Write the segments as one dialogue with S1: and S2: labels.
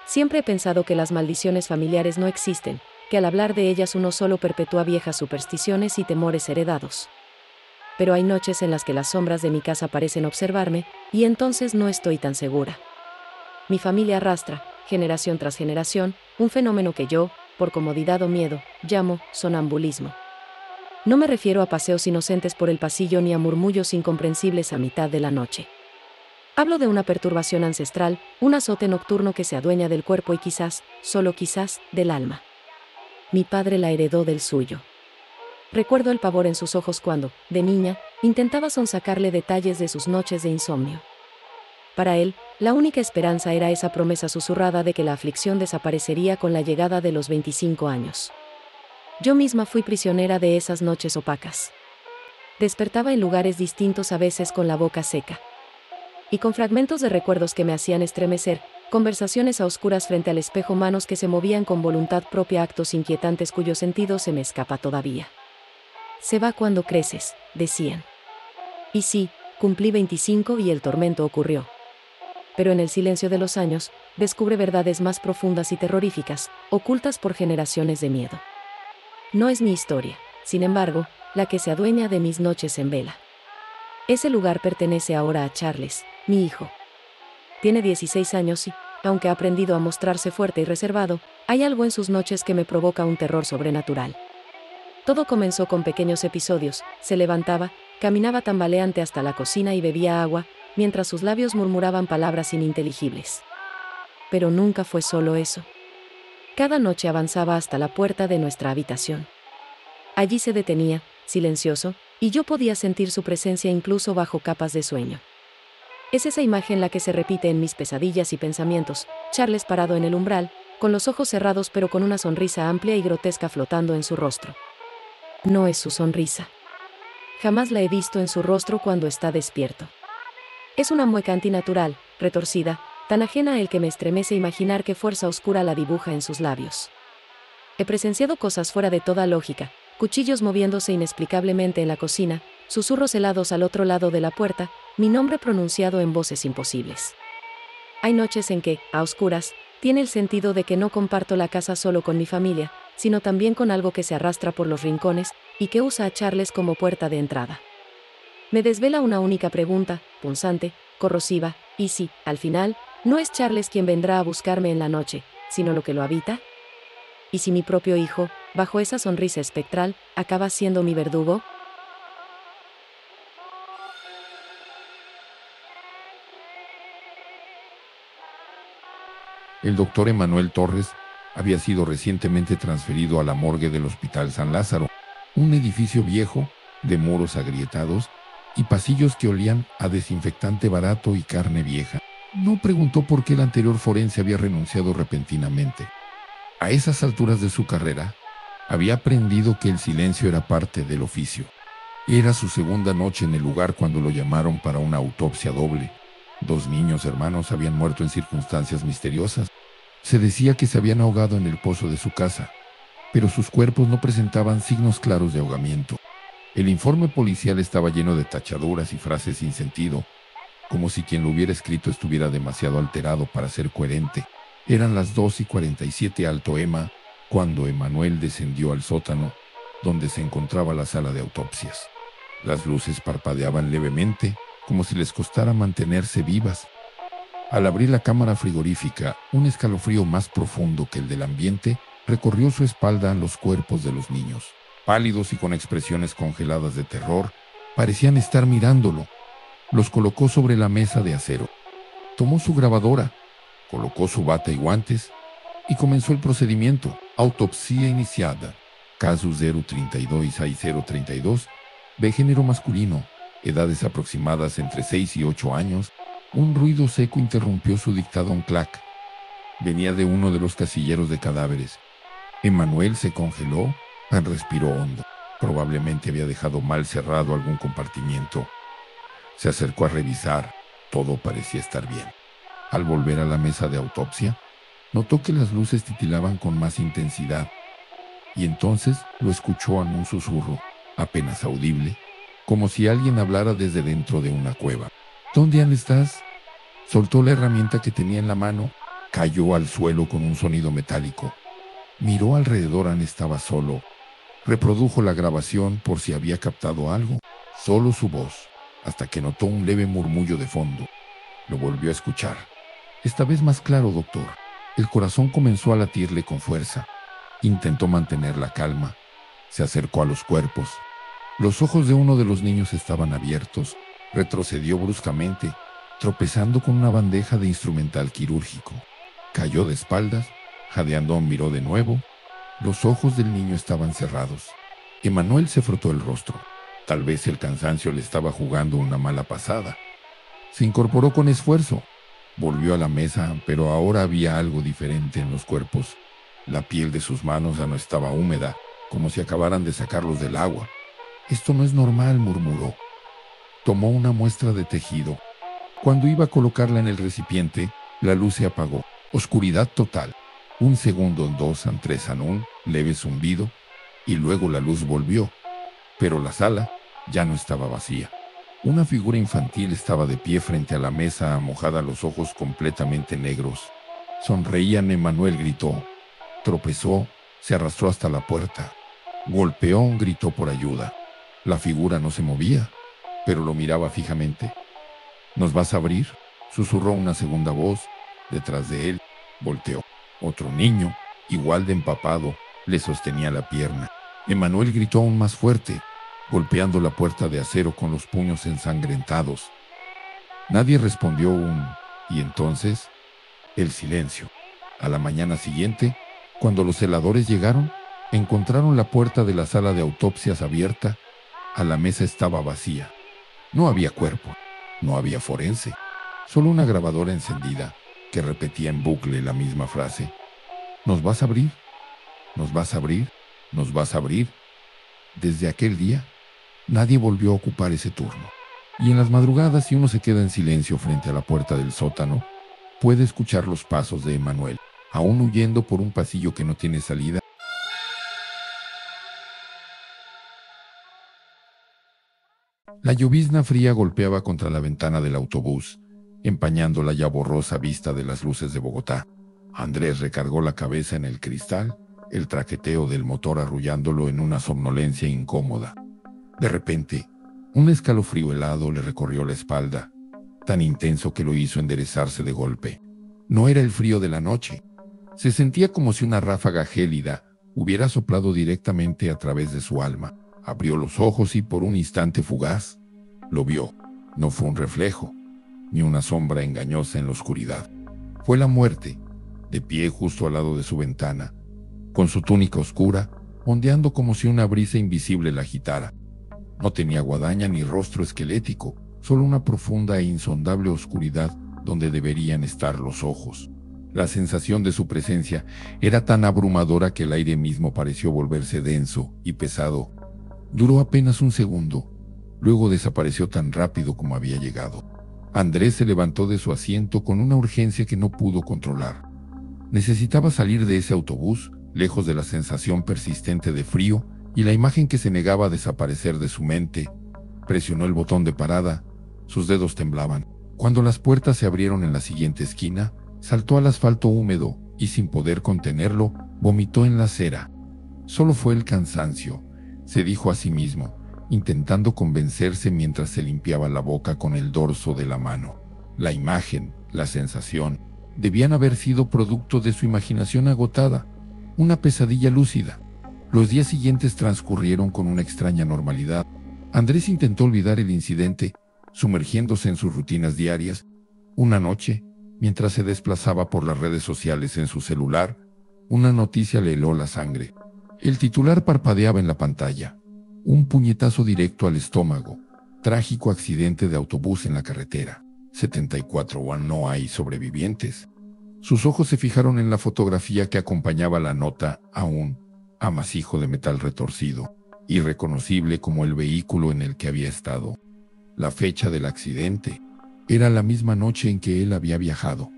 S1: Siempre he pensado que las maldiciones familiares no existen, que al hablar de ellas uno solo perpetúa viejas supersticiones y temores heredados. Pero hay noches en las que las sombras de mi casa parecen observarme, y entonces no estoy tan segura. Mi familia arrastra, generación tras generación, un fenómeno que yo, por comodidad o miedo, llamo sonambulismo. No me refiero a paseos inocentes por el pasillo ni a murmullos incomprensibles a mitad de la noche. Hablo de una perturbación ancestral, un azote nocturno que se adueña del cuerpo y quizás, solo quizás, del alma. Mi padre la heredó del suyo. Recuerdo el pavor en sus ojos cuando, de niña, intentaba sonsacarle detalles de sus noches de insomnio. Para él, la única esperanza era esa promesa susurrada de que la aflicción desaparecería con la llegada de los 25 años. Yo misma fui prisionera de esas noches opacas. Despertaba en lugares distintos, a veces con la boca seca. Y con fragmentos de recuerdos que me hacían estremecer, conversaciones a oscuras frente al espejo, manos que se movían con voluntad propia, actos inquietantes cuyo sentido se me escapa todavía. Se va cuando creces, decían. Y sí, cumplí 25 y el tormento ocurrió. Pero en el silencio de los años, descubre verdades más profundas y terroríficas, ocultas por generaciones de miedo. No es mi historia, sin embargo, la que se adueña de mis noches en vela. Ese lugar pertenece ahora a Charles, mi hijo. Tiene 16 años y, aunque ha aprendido a mostrarse fuerte y reservado, hay algo en sus noches que me provoca un terror sobrenatural. Todo comenzó con pequeños episodios. Se levantaba, caminaba tambaleante hasta la cocina y bebía agua, mientras sus labios murmuraban palabras ininteligibles. Pero nunca fue solo eso. Cada noche avanzaba hasta la puerta de nuestra habitación. Allí se detenía, silencioso, y yo podía sentir su presencia incluso bajo capas de sueño. Es esa imagen la que se repite en mis pesadillas y pensamientos, Charles parado en el umbral, con los ojos cerrados pero con una sonrisa amplia y grotesca flotando en su rostro. No es su sonrisa. Jamás la he visto en su rostro cuando está despierto. Es una mueca antinatural, retorcida, tan ajena a él que me estremece imaginar qué fuerza oscura la dibuja en sus labios. He presenciado cosas fuera de toda lógica, cuchillos moviéndose inexplicablemente en la cocina, susurros helados al otro lado de la puerta, mi nombre pronunciado en voces imposibles. Hay noches en que, a oscuras, tiene el sentido de que no comparto la casa solo con mi familia, sino también con algo que se arrastra por los rincones y que usa a Charles como puerta de entrada. Me desvela una única pregunta, punzante, corrosiva, y si, al final, no es Charles quien vendrá a buscarme en la noche, sino lo que lo habita. ¿Y si mi propio hijo, bajo esa sonrisa espectral, acaba siendo mi verdugo?
S2: El doctor Emanuel Torres había sido recientemente transferido a la morgue del Hospital San Lázaro, un edificio viejo, de muros agrietados y pasillos que olían a desinfectante barato y carne vieja. No preguntó por qué el anterior forense había renunciado repentinamente. A esas alturas de su carrera, había aprendido que el silencio era parte del oficio. Era su segunda noche en el lugar cuando lo llamaron para una autopsia doble. 2 niños hermanos habían muerto en circunstancias misteriosas. Se decía que se habían ahogado en el pozo de su casa, pero sus cuerpos no presentaban signos claros de ahogamiento. El informe policial estaba lleno de tachaduras y frases sin sentido, como si quien lo hubiera escrito estuviera demasiado alterado para ser coherente. Eran las 2:47 Alto Ema cuando Emanuel descendió al sótano, donde se encontraba la sala de autopsias. Las luces parpadeaban levemente, como si les costara mantenerse vivas. Al abrir la cámara frigorífica, un escalofrío más profundo que el del ambiente recorrió su espalda. Los cuerpos de los niños, pálidos y con expresiones congeladas de terror, parecían estar mirándolo. Los colocó sobre la mesa de acero. Tomó su grabadora, colocó su bata y guantes y comenzó el procedimiento. Autopsia iniciada. Casus 032-6032, de género masculino, edades aproximadas entre 6 y 8 años. Un ruido seco interrumpió su dictadón. Clac. Venía de uno de los casilleros de cadáveres. Emanuel se congeló, respiró hondo. Probablemente había dejado mal cerrado algún compartimiento. Se acercó a revisar. Todo parecía estar bien. Al volver a la mesa de autopsia, notó que las luces titilaban con más intensidad, y entonces lo escuchó en un susurro, apenas audible, como si alguien hablara desde dentro de una cueva. —¿Dónde estás? Soltó la herramienta que tenía en la mano. Cayó al suelo con un sonido metálico. Miró alrededor, estaba solo. Reprodujo la grabación por si había captado algo. Solo su voz, hasta que notó un leve murmullo de fondo. Lo volvió a escuchar. Esta vez más claro, doctor. El corazón comenzó a latirle con fuerza. Intentó mantener la calma. Se acercó a los cuerpos. Los ojos de uno de los niños estaban abiertos. Retrocedió bruscamente, tropezando con una bandeja de instrumental quirúrgico. Cayó de espaldas. Jadeando miró de nuevo. Los ojos del niño estaban cerrados. Emmanuel se frotó el rostro. Tal vez el cansancio le estaba jugando una mala pasada. Se incorporó con esfuerzo. Volvió a la mesa, pero ahora había algo diferente en los cuerpos. La piel de sus manos ya no estaba húmeda, como si acabaran de sacarlos del agua. «Esto no es normal», murmuró. Tomó una muestra de tejido. Cuando iba a colocarla en el recipiente, la luz se apagó. Oscuridad total. 1 segundo, 2, 3, un leve zumbido, y luego la luz volvió. Pero la sala ya no estaba vacía. Una figura infantil estaba de pie frente a la mesa, mojada, los ojos completamente negros. Sonreían. Emmanuel gritó. Tropezó, se arrastró hasta la puerta. Golpeó, gritó por ayuda. La figura no se movía, pero lo miraba fijamente. «¿Nos vas a abrir?», susurró una segunda voz. Detrás de él, volteó. Otro niño, igual de empapado, le sostenía la pierna. Emmanuel gritó aún más fuerte, golpeando la puerta de acero con los puños ensangrentados. Nadie respondió y entonces, el silencio. A la mañana siguiente, cuando los celadores llegaron, encontraron la puerta de la sala de autopsias abierta. A la mesa estaba vacía. No había cuerpo, no había forense, solo una grabadora encendida que repetía en bucle la misma frase. «¿Nos vas a abrir? ¿Nos vas a abrir? ¿Nos vas a abrir?». Desde aquel día, nadie volvió a ocupar ese turno. Y en las madrugadas, si uno se queda en silencio frente a la puerta del sótano, puede escuchar los pasos de Emmanuel, aún huyendo por un pasillo que no tiene salida. La llovizna fría golpeaba contra la ventana del autobús, empañando la ya borrosa vista de las luces de Bogotá. Andrés recargó la cabeza en el cristal, el traqueteo del motor arrullándolo en una somnolencia incómoda. De repente, un escalofrío helado le recorrió la espalda, tan intenso que lo hizo enderezarse de golpe. No era el frío de la noche. Se sentía como si una ráfaga gélida hubiera soplado directamente a través de su alma. Abrió los ojos y por un instante fugaz, lo vio. No fue un reflejo, ni una sombra engañosa en la oscuridad. Fue la muerte, de pie justo al lado de su ventana, con su túnica oscura, ondeando como si una brisa invisible la agitara. No tenía guadaña ni rostro esquelético, solo una profunda e insondable oscuridad donde deberían estar los ojos. La sensación de su presencia era tan abrumadora que el aire mismo pareció volverse denso y pesado. Duró apenas 1 segundo, luego desapareció tan rápido como había llegado. Andrés se levantó de su asiento con una urgencia que no pudo controlar. Necesitaba salir de ese autobús, lejos de la sensación persistente de frío y la imagen que se negaba a desaparecer de su mente. Presionó el botón de parada, sus dedos temblaban. Cuando las puertas se abrieron en la siguiente esquina, saltó al asfalto húmedo y sin poder contenerlo, vomitó en la acera. Solo fue el cansancio, se dijo a sí mismo, intentando convencerse mientras se limpiaba la boca con el dorso de la mano. La imagen, la sensación, debían haber sido producto de su imaginación agotada, una pesadilla lúcida. Los días siguientes transcurrieron con una extraña normalidad. Andrés intentó olvidar el incidente, sumergiéndose en sus rutinas diarias. Una noche, mientras se desplazaba por las redes sociales en su celular, una noticia le heló la sangre. El titular parpadeaba en la pantalla. Un puñetazo directo al estómago. Trágico accidente de autobús en la carretera. 74 no hay sobrevivientes. Sus ojos se fijaron en la fotografía que acompañaba la nota, un amasijo de metal retorcido, irreconocible como el vehículo en el que había estado. La fecha del accidente era la misma noche en que él había viajado.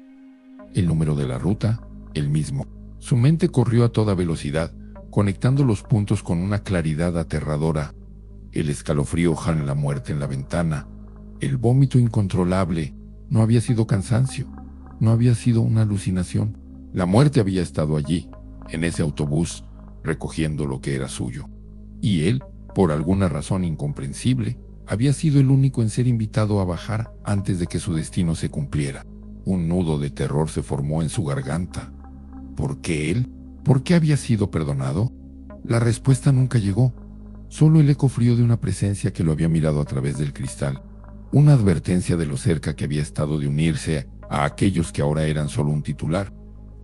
S2: El número de la ruta, el mismo. Su mente corrió a toda velocidad, conectando los puntos con una claridad aterradora. El escalofrío, la muerte en la ventana, el vómito incontrolable, no había sido cansancio. no había sido una alucinación. La muerte había estado allí, en ese autobús, recogiendo lo que era suyo. Y él, por alguna razón incomprensible, había sido el único en ser invitado a bajar antes de que su destino se cumpliera. Un nudo de terror se formó en su garganta. ¿Por qué él? ¿Por qué había sido perdonado? La respuesta nunca llegó, solo el eco frío de una presencia que lo había mirado a través del cristal, una advertencia de lo cerca que había estado de unirse a aquellos que ahora eran solo un titular.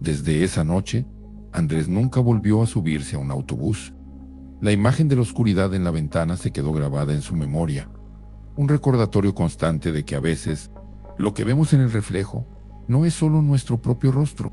S2: Desde esa noche, Andrés nunca volvió a subirse a un autobús. La imagen de la oscuridad en la ventana se quedó grabada en su memoria, un recordatorio constante de que a veces lo que vemos en el reflejo no es solo nuestro propio rostro,